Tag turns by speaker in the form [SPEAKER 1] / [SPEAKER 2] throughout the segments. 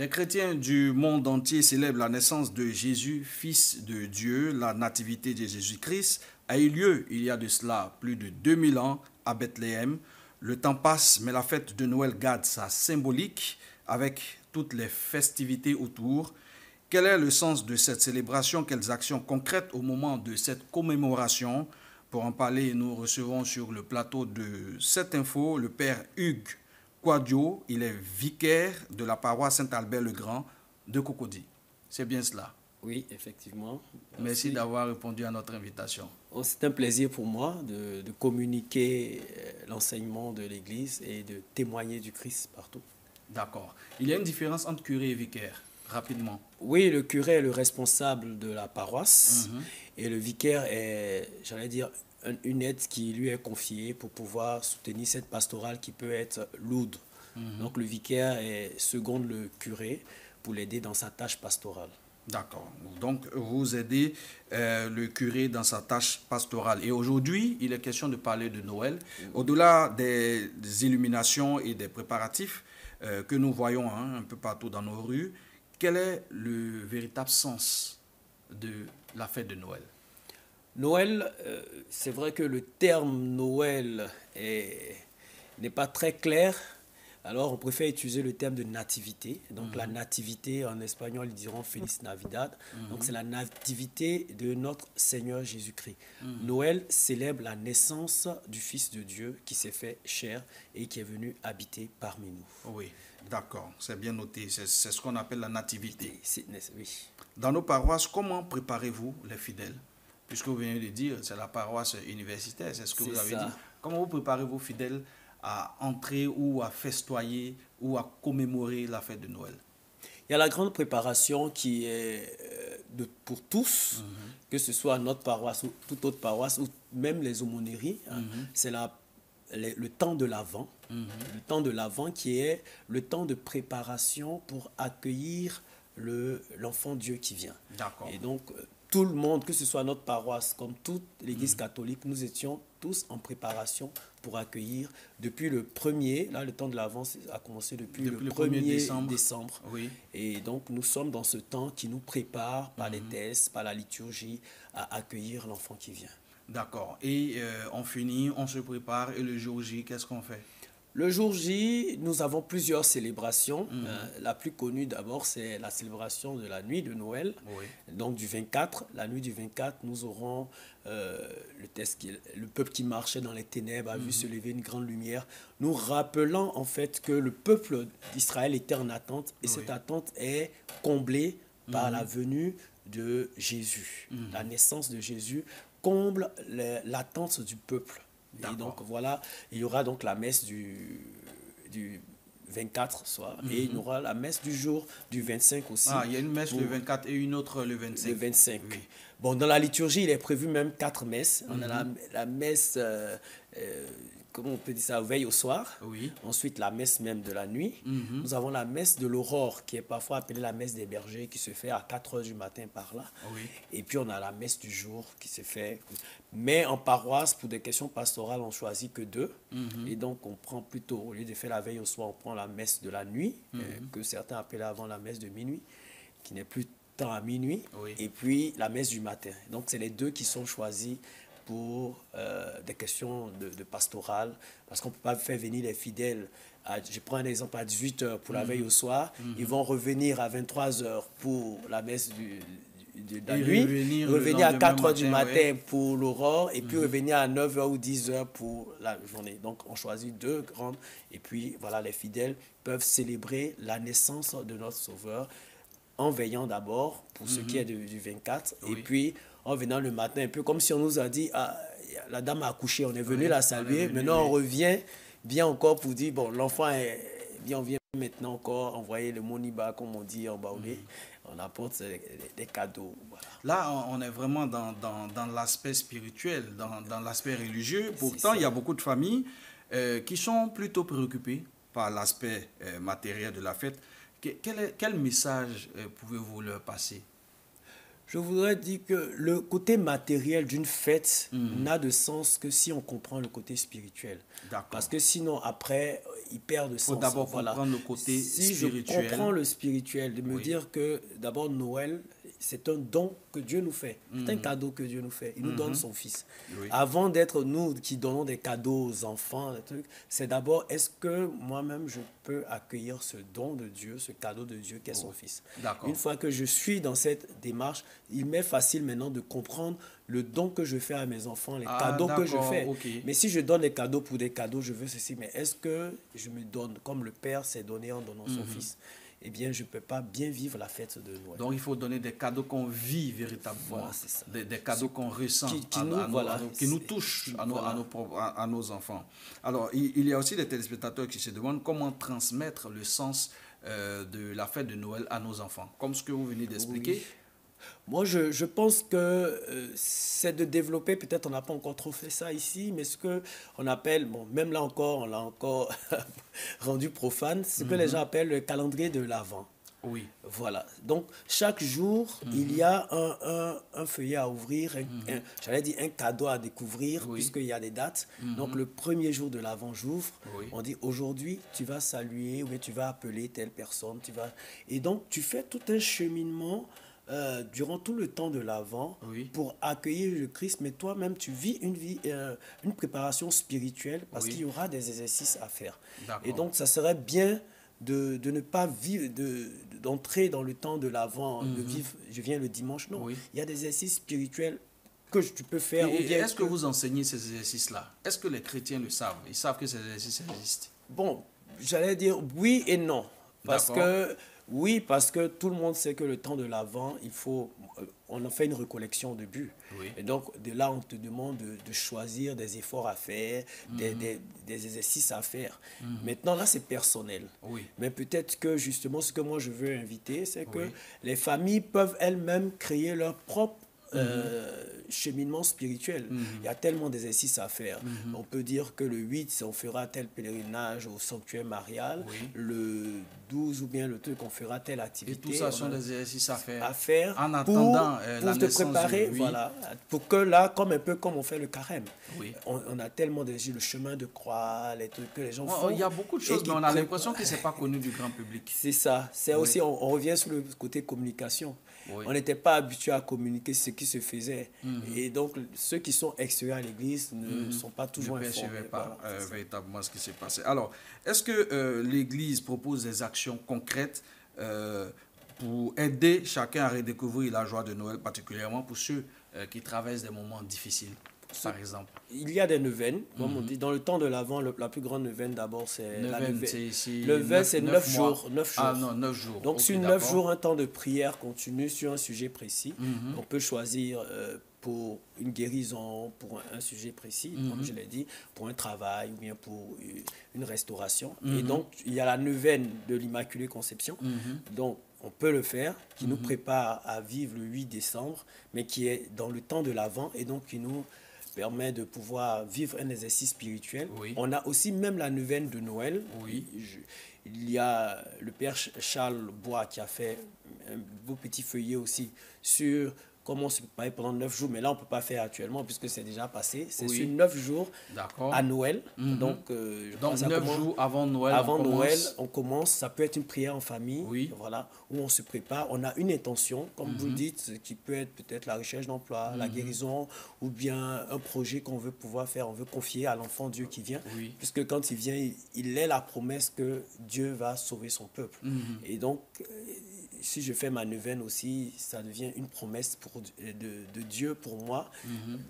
[SPEAKER 1] Les chrétiens du monde entier célèbrent la naissance de Jésus, fils de Dieu. La nativité de Jésus-Christ a eu lieu il y a de cela plus de 2000 ans à Bethléem. Le temps passe, mais la fête de Noël garde sa symbolique avec toutes les festivités autour. Quel est le sens de cette célébration? Quelles actions concrètes au moment de cette commémoration? Pour en parler, nous recevons sur le plateau de cette info le père Hugues Quadio. Il est vicaire de la paroisse Saint-Albert-le-Grand de Cocody. C'est bien cela.
[SPEAKER 2] Oui, effectivement.
[SPEAKER 1] Merci d'avoir répondu à notre invitation.
[SPEAKER 2] Oh, c'est un plaisir pour moi de communiquer l'enseignement de l'Église et de témoigner du Christ partout.
[SPEAKER 1] D'accord. Il y a une différence entre curé et vicaire, rapidement.
[SPEAKER 2] Oui, le curé est le responsable de la paroisse et le vicaire est, j'allais dire, une aide qui lui est confiée pour pouvoir soutenir cette pastorale qui peut être lourde. Donc le vicaire seconde le curé pour l'aider dans sa tâche pastorale.
[SPEAKER 1] D'accord. Donc, vous aidez le curé dans sa tâche pastorale. Et aujourd'hui, il est question de parler de Noël. Au-delà des illuminations et des préparatifs que nous voyons un peu partout dans nos rues, quel est le véritable sens de la fête de Noël?
[SPEAKER 2] Noël, c'est vrai que le terme Noël n'est pas très clair. Alors, on préfère utiliser le terme de nativité. Donc, la nativité, en espagnol, ils diront Feliz Navidad. Donc, c'est la nativité de notre Seigneur Jésus-Christ. Noël célèbre la naissance du Fils de Dieu qui s'est fait chair et qui est venu habiter parmi nous.
[SPEAKER 1] Oui, d'accord. C'est bien noté. C'est ce qu'on appelle la nativité.
[SPEAKER 2] Oui.
[SPEAKER 1] Dans nos paroisses, comment préparez-vous les fidèles? Puisque vous venez de dire, c'est la paroisse universitaire, c'est ce que vous avez dit. Comment vous préparez vos fidèles à entrer ou à festoyer ou à commémorer la fête de Noël?
[SPEAKER 2] Il y a la grande préparation qui est pour tous, que ce soit notre paroisse ou toute autre paroisse, ou même les aumôneries. C'est le temps de l'Avent. Le temps de l'Avent qui est le temps de préparation pour accueillir l'enfant Dieu qui vient.
[SPEAKER 1] D'accord.
[SPEAKER 2] Et donc, tout le monde, que ce soit notre paroisse, comme toute l'Église catholique, nous étions tous en préparation pour accueillir depuis le premier, là le temps de l'Avent a commencé depuis le 1er décembre.
[SPEAKER 1] Oui.
[SPEAKER 2] Et donc nous sommes dans ce temps qui nous prépare par les tests, par la liturgie, à accueillir l'enfant qui vient.
[SPEAKER 1] D'accord. Et on finit, on se prépare et le jour J, qu'est-ce qu'on fait?
[SPEAKER 2] Le jour J, nous avons plusieurs célébrations. La plus connue d'abord, c'est la célébration de la nuit de Noël.
[SPEAKER 1] Oui.
[SPEAKER 2] Donc du 24, la nuit du 24, nous aurons le peuple qui marchait dans les ténèbres a vu se lever une grande lumière, nous rappelant en fait que le peuple d'Israël était en attente et cette attente est comblée par la venue de Jésus. La naissance de Jésus comble l'attente du peuple. Et donc voilà, il y aura donc la messe du 24 soir et il y aura la messe du jour du 25 aussi.
[SPEAKER 1] Ah, il y a une messe le 24 et une autre le 25.
[SPEAKER 2] Le 25.
[SPEAKER 1] Oui.
[SPEAKER 2] Bon, dans la liturgie, il est prévu même 4 messes. On a la messe, comment on peut dire ça, veille au soir.
[SPEAKER 1] Oui.
[SPEAKER 2] Ensuite, la messe même de la nuit. Nous avons la messe de l'aurore, qui est parfois appelée la messe des bergers, qui se fait à 4 heures du matin par là.
[SPEAKER 1] Oui.
[SPEAKER 2] Et puis, on a la messe du jour qui se fait. Mais en paroisse, pour des questions pastorales, on choisit que 2. Et donc, on prend plutôt, au lieu de faire la veille au soir, on prend la messe de la nuit, que certains appellent avant la messe de minuit, qui n'est plus à minuit, et puis la messe du matin. Donc, c'est les 2 qui sont choisis pour des questions de pastorale, parce qu'on ne peut pas faire venir les fidèles. Je prends un exemple à 18h pour la veille au soir, ils vont revenir à 23h pour la messe de la nuit, revenir à 4h du matin pour l'aurore, et puis revenir à 9h ou 10h pour la journée. Donc, on choisit 2 grandes, et puis voilà, les fidèles peuvent célébrer la naissance de notre Sauveur en veillant d'abord pour ce qui est du 24 et puis en venant le matin un peu comme si on nous a dit la dame a accouché, on est venu la saluer, maintenant on revient bien encore pour dire bon l'enfant est bien, on vient maintenant encore envoyer le moniba comme on dit en baoulé, on apporte des cadeaux. Voilà.
[SPEAKER 1] Là on est vraiment dans l'aspect spirituel, dans l'aspect religieux. Pourtant il y a beaucoup de familles qui sont plutôt préoccupées par l'aspect matériel de la fête. Quel message pouvez-vous leur passer?
[SPEAKER 2] Je voudrais dire que le côté matériel d'une fête n'a de sens que si on comprend le côté spirituel. Parce que sinon, après, il perd de sens.
[SPEAKER 1] Il faut d'abord comprendre le côté spirituel.
[SPEAKER 2] Si je comprends le spirituel, de me dire que d'abord Noël, c'est un don que Dieu nous fait. C'est un cadeau que Dieu nous fait. Il nous donne son Fils. Avant d'être nous qui donnons des cadeaux aux enfants, c'est d'abord, est-ce que moi-même je peux accueillir ce don de Dieu, ce cadeau de Dieu qu'est son Fils. Une fois que je suis dans cette démarche, il m'est facile maintenant de comprendre le don que je fais à mes enfants, les cadeaux que je fais. Mais si je donne des cadeaux pour des cadeaux, je veux ceci, mais est-ce que je me donne comme le Père s'est donné en donnant son Fils? Eh bien, je ne peux pas bien vivre la fête de Noël.
[SPEAKER 1] Donc, il faut donner des cadeaux qu'on vit véritablement. Voilà, c'est ça. Des cadeaux qu'on ressent, qui nous touchent à nos enfants. Alors, il y a aussi des téléspectateurs qui se demandent comment transmettre le sens de la fête de Noël à nos enfants. Comme ce que vous venez d'expliquer.
[SPEAKER 2] Oui. Moi, je pense que c'est de développer, peut-être on n'a pas encore trop fait ça ici, mais ce qu'on appelle, bon, même là encore, on l'a encore rendu profane, ce que les gens appellent le calendrier de l'Avent.
[SPEAKER 1] Oui.
[SPEAKER 2] Voilà. Donc, chaque jour, il y a un feuillet à ouvrir, j'allais dire un cadeau à découvrir, puisqu'il y a des dates. Donc, le premier jour de l'Avent, j'ouvre. On dit, aujourd'hui, tu vas saluer, ou bien tu vas appeler telle personne. Et donc, tu fais tout un cheminement durant tout le temps de l'Avent pour accueillir le Christ, mais toi-même tu vis une préparation spirituelle parce qu'il y aura des exercices à faire. Et donc ça serait bien de ne pas vivre, d'entrer dans le temps de l'Avent, de vivre, je viens le dimanche, non. Il y a des exercices spirituels que tu peux faire.
[SPEAKER 1] Est-ce que vous enseignez ces exercices-là? Est-ce que les chrétiens le savent? Ils savent que ces exercices existent?
[SPEAKER 2] Bon, j'allais dire oui et non. Parce que tout le monde sait que le temps de l'Avent, on en fait une recollection de but. Et donc, de là, on te demande de choisir des efforts à faire, des exercices à faire. Maintenant, là, c'est personnel. Mais peut-être que, justement, ce que moi, je veux inviter, c'est que les familles peuvent elles-mêmes créer leur propre cheminement spirituel. Il y a tellement d'exercices à faire. On peut dire que le 8, on fera tel pèlerinage au sanctuaire marial. Le 12 ou bien le truc, on fera telle activité.
[SPEAKER 1] Et tout ça sont des exercices à faire.
[SPEAKER 2] En attendant pour te préparer, voilà, pour que là, comme un peu comme on fait le carême. On a tellement d'exercices, le chemin de croix, les trucs que les gens font.
[SPEAKER 1] Il y a beaucoup de choses, mais on a l'impression que ce n'est pas connu du grand public.
[SPEAKER 2] C'est ça. C'est aussi, on revient sur le côté communication. On n'était pas habitué à communiquer ce qui se faisait. Et donc, ceux qui sont extérieurs à l'église ne sont pas toujours informés.
[SPEAKER 1] Ne percevaient pas véritablement ce qui s'est passé. Alors, est-ce que l'église propose des actions concrètes pour aider chacun à redécouvrir la joie de Noël, particulièrement pour ceux qui traversent des moments difficiles, par exemple?
[SPEAKER 2] Il y a des neuvaines, comme on dit. Dans le temps de l'Avent, la plus grande neuvaine, d'abord, c'est la neuvaine.
[SPEAKER 1] Le vin,
[SPEAKER 2] c'est 9 jours. 9 jours.
[SPEAKER 1] Ah non, 9 jours.
[SPEAKER 2] Donc, sur 9 jours, un temps de prière continue sur un sujet précis. On peut choisir pour une guérison, pour un sujet précis, comme je l'ai dit, pour un travail ou bien pour une restauration. Et donc, il y a la neuvaine de l'Immaculée Conception. Donc, on peut le faire, qui nous prépare à vivre le 8 décembre, mais qui est dans le temps de l'Avent et donc qui nous permet de pouvoir vivre un exercice spirituel. On a aussi même la neuvaine de Noël. Il y a le père Charles Bois qui a fait un beau petit feuillet aussi sur comment se préparer pendant 9 jours, mais là on ne peut pas faire actuellement puisque c'est déjà passé. C'est sur 9 jours à Noël. Donc
[SPEAKER 1] 9 jours avant Noël.
[SPEAKER 2] Avant Noël, on commence. Ça peut être une prière en famille, voilà, où on se prépare. On a une intention, comme vous le dites, qui peut être peut-être la recherche d'emploi, la guérison, ou bien un projet qu'on veut pouvoir faire, on veut confier à l'enfant Dieu qui vient. Puisque quand il vient, il est la promesse que Dieu va sauver son peuple. Et donc, si je fais ma neuvaine aussi, ça devient une promesse de Dieu pour moi,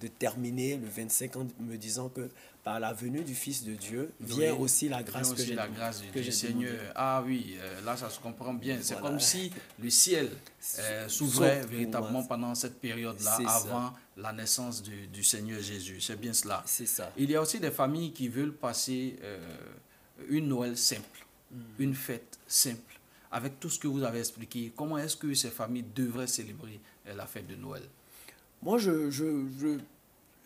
[SPEAKER 2] de terminer le 25 en me disant que par la venue du Fils de Dieu vient aussi la grâce que j'ai
[SPEAKER 1] la grâce du Seigneur. Ah oui, là ça se comprend bien. C'est comme si le ciel s'ouvrait véritablement pendant cette période-là, avant la naissance du Seigneur Jésus. C'est bien cela.
[SPEAKER 2] C'est ça.
[SPEAKER 1] Il y a aussi des familles qui veulent passer une Noël simple, une fête simple. Avec tout ce que vous avez expliqué, comment est-ce que ces familles devraient célébrer la fête de Noël?
[SPEAKER 2] Moi,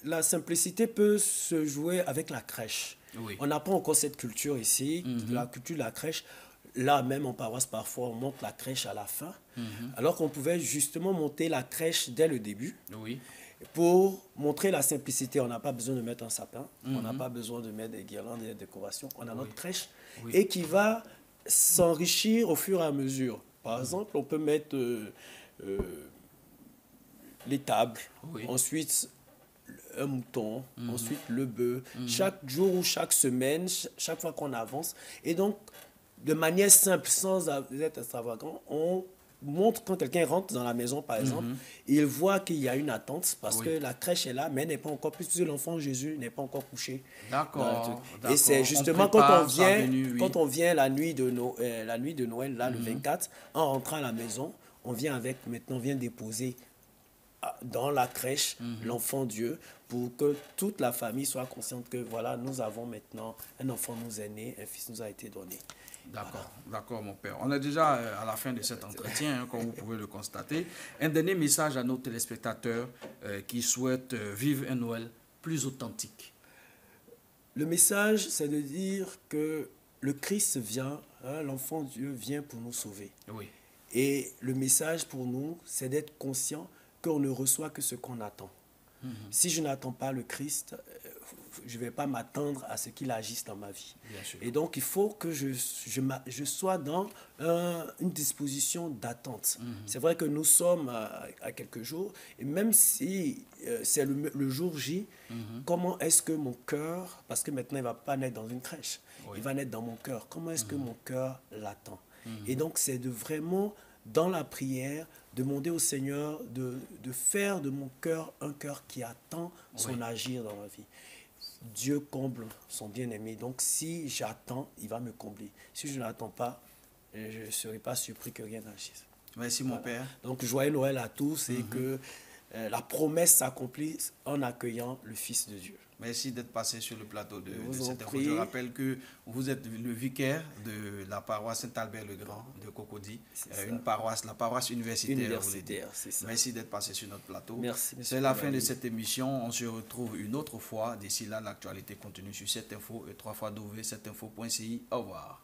[SPEAKER 2] la simplicité peut se jouer avec la crèche. On n'a pas encore cette culture ici, la culture de la crèche. là, même en paroisse, parfois, on monte la crèche à la fin, alors qu'on pouvait justement monter la crèche dès le début.
[SPEAKER 1] Oui.
[SPEAKER 2] Pour montrer la simplicité. On n'a pas besoin de mettre un sapin, on n'a pas besoin de mettre des guirlandes et des décorations. On a notre crèche et qui va s'enrichir au fur et à mesure. Par exemple, on peut mettre les tables, ensuite un mouton, ensuite le bœuf. Chaque jour ou chaque semaine, chaque fois qu'on avance. Et donc, de manière simple, sans être extravagant, on montre quand quelqu'un rentre dans la maison, par exemple, il voit qu'il y a une attente parce que la crèche est là, mais elle n'est pas encore, puisque l'enfant Jésus n'est pas encore couché.
[SPEAKER 1] D'accord.
[SPEAKER 2] Et c'est justement quand on vient la nuit de Noël, là, le 24, en rentrant à la maison, on vient déposer dans la crèche l'enfant Dieu pour que toute la famille soit consciente que voilà, nous avons maintenant un enfant nous est né, un fils nous a été donné.
[SPEAKER 1] D'accord, d'accord mon père. On est déjà à la fin de cet entretien, comme vous pouvez le constater. Un dernier message à nos téléspectateurs qui souhaitent vivre un Noël plus authentique.
[SPEAKER 2] Le message, c'est de dire que le Christ vient, l'enfant Dieu vient pour nous sauver.
[SPEAKER 1] Oui.
[SPEAKER 2] Et le message pour nous, c'est d'être conscient qu'on ne reçoit que ce qu'on attend. Si je n'attends pas le Christ, je ne vais pas m'attendre à ce qu'il agisse dans ma vie. Et donc, il faut que je sois dans une disposition d'attente. C'est vrai que nous sommes à quelques jours, et même si c'est le jour J, comment est-ce que mon cœur, parce que maintenant, il ne va pas naître dans une crèche, il va naître dans mon cœur, comment est-ce que mon cœur l'attend? Et donc, c'est de vraiment, dans la prière, demander au Seigneur de faire de mon cœur un cœur qui attend son agir dans ma vie. Dieu comble son bien-aimé. Donc, si j'attends, il va me combler. Si je n'attends pas, je ne serai pas surpris que rien n'agisse.
[SPEAKER 1] Merci, mon père.
[SPEAKER 2] Donc, joyeux Noël à tous et que la promesse s'accomplisse en accueillant le Fils de Dieu.
[SPEAKER 1] Merci d'être passé sur le plateau de cette info. Je rappelle que vous êtes le vicaire de la paroisse Saint-Albert-le-Grand de Cocody, la paroisse universitaire.
[SPEAKER 2] C'est ça.
[SPEAKER 1] Merci d'être passé sur notre plateau.
[SPEAKER 2] Merci.
[SPEAKER 1] C'est la fin de cette émission. On se retrouve une autre fois. D'ici là, l'actualité continue sur cette info et 3xW7info.ci. Au revoir.